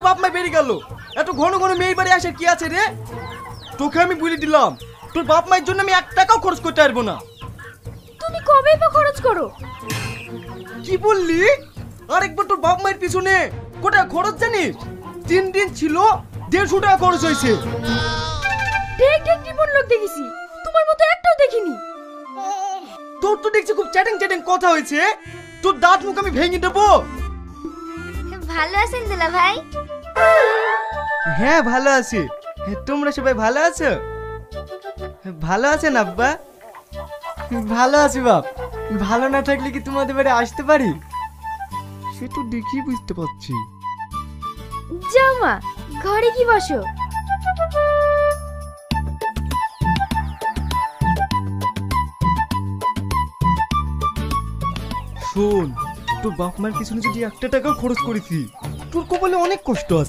বাপ মা বেরিয়ে গেল, এত ঘন ঘন মেয়ের বাড়ি আসার কি আছে রে? তোকে আমি বলে দিলাম, তোর বাপ মায়ের জন্য আমি 1 টাকাও খরচ করতে পারবো না। তুমি কবে বা খরচ করো? কি বললি? আরেকবার তোর বাপ মায়ের পিছনে কোটা খরচ জানিস? 3 দিন ছিল 150 টাকা খরচ হয়েছে। ঠিক ঠিক টিপন লোক দেখেছি, তোমার মতো একটাও দেখিনি। তোর তো দেখছি খুব চ্যাটিং চ্যাটিং কথা হয়েছে, তোর দাঁত মুখ আমি ভেঙে দেবো। ভালো আছেন দুলা ভাই? হ্যাঁ ভালো আছি, তোমরা সবাই ভালো আছো? ভালো আছেন আব্বা? ভালো আছি বাপ, ভালো না থাকলে কি তোমাদের বাড়ি আসতে পারি? সে তো দেখি বুঝতে পারছি। যাও মা, ঘরে কি বসো। শোন, তোর বাপ মার পিছনে যদি 1 টাকাও খরচ করেছি, তোর কপালে অনেক কষ্ট আছে।